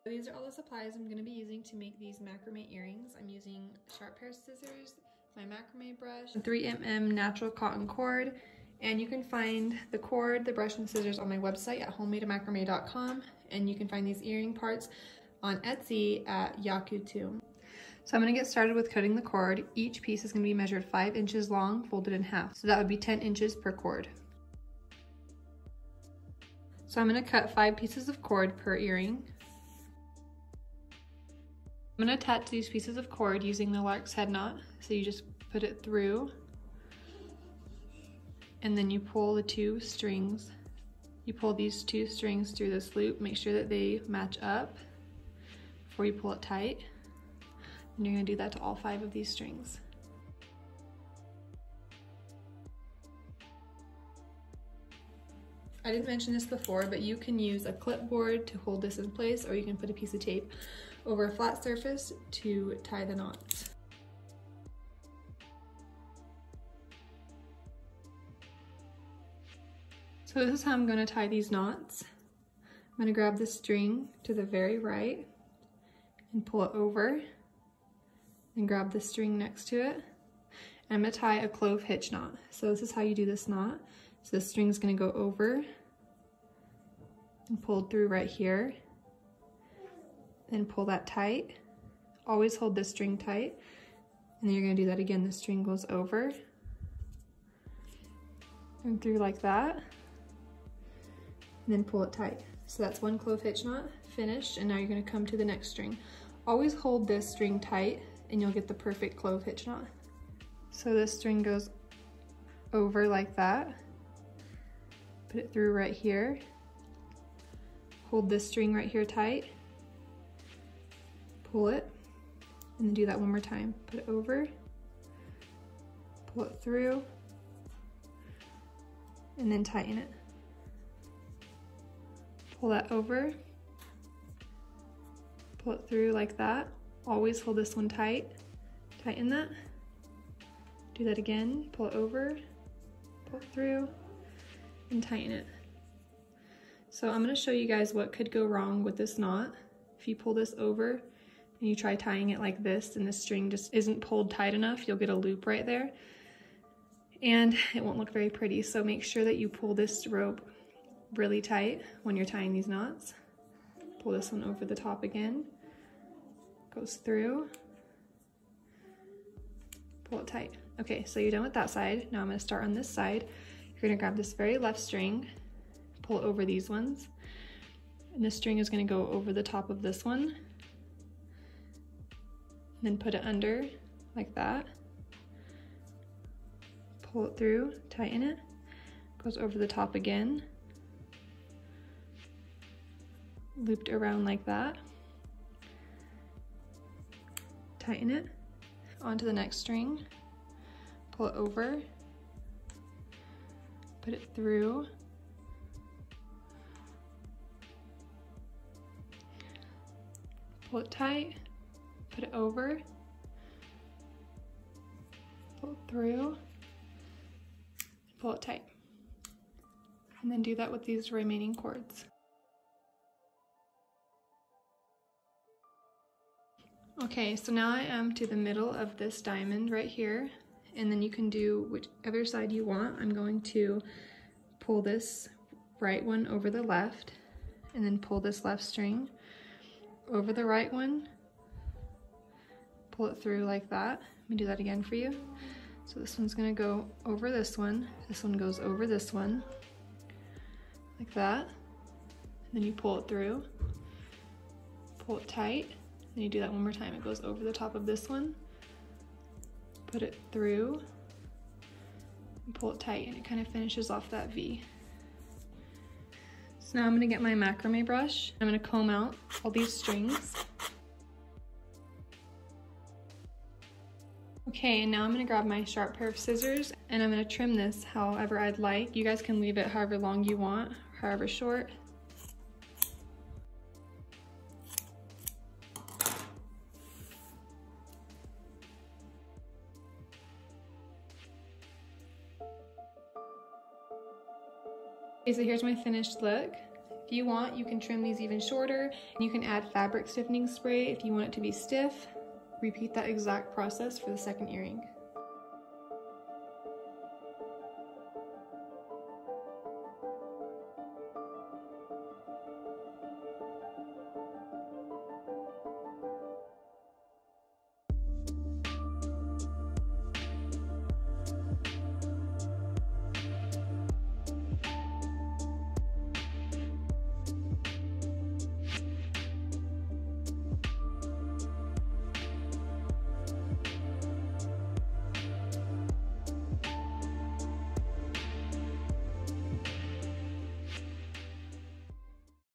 These are all the supplies I'm going to be using to make these macrame earrings. I'm using a sharp pair of scissors, my macrame brush, 3mm natural cotton cord, and you can find the cord, the brush, and the scissors on my website at homemademacrame.com, and you can find these earring parts on Etsy at Yaku2. So I'm going to get started with cutting the cord. Each piece is going to be measured 5 inches long, folded in half. So that would be 10 inches per cord. So I'm going to cut 5 pieces of cord per earring. I'm going to attach these pieces of cord using the lark's head knot. So you just put it through, and then you pull the 2 strings. You pull these 2 strings through this loop, make sure that they match up before you pull it tight. And you're going to do that to all 5 of these strings. I didn't mention this before, but you can use a clipboard to hold this in place, or you can put a piece of tape over a flat surface to tie the knots. So this is how I'm going to tie these knots. I'm going to grab the string to the very right and pull it over, and grab the string next to it. And I'm going to tie a clove hitch knot. So this is how you do this knot. So the string is going to go over and pulled through right here, then pull that tight. Always hold this string tight, and then you're going to do that again. The string goes over and through like that, and then pull it tight. So that's one clove hitch knot finished, and now you're going to come to the next string. Always hold this string tight and you'll get the perfect clove hitch knot. So this string goes over like that, put it through right here, hold this string right here tight, pull it, and then do that one more time. Put it over, pull it through, and then tighten it. Pull that over, pull it through like that. Always hold this one tight, tighten that. Do that again, pull it over, pull it through, and tighten it. So I'm going to show you guys what could go wrong with this knot. If you pull this over and you try tying it like this and this string just isn't pulled tight enough, you'll get a loop right there and it won't look very pretty. So make sure that you pull this rope really tight when you're tying these knots. Pull this one over the top again, goes through, pull it tight. Okay, so you're done with that side. Now I'm going to start on this side. You're going to grab this very left string, pull over these ones, and this string is going to go over the top of this one, and then put it under like that, pull it through, tighten it, goes over the top again, looped around like that, tighten it, onto the next string, pull it over, put it through, pull it tight, put it over, pull it through, pull it tight. And then do that with these remaining cords. Okay, so now I am to the middle of this diamond right here, and then you can do whichever side you want. I'm going to pull this right one over the left, and then pull this left string over the right one, pull it through like that. Let me do that again for you. So this one's gonna go over this one goes over this one, like that. And then you pull it through, pull it tight, then you do that one more time. It goes over the top of this one, put it through, and pull it tight, and it kind of finishes off that V. So now I'm gonna get my macrame brush. I'm gonna comb out all these strings. Okay, and now I'm gonna grab my sharp pair of scissors and I'm gonna trim this however I'd like. You guys can leave it however long you want, however short. Okay, so here's my finished look. If you want, you can trim these even shorter. You can add fabric stiffening spray if you want it to be stiff. Repeat that exact process for the second earring.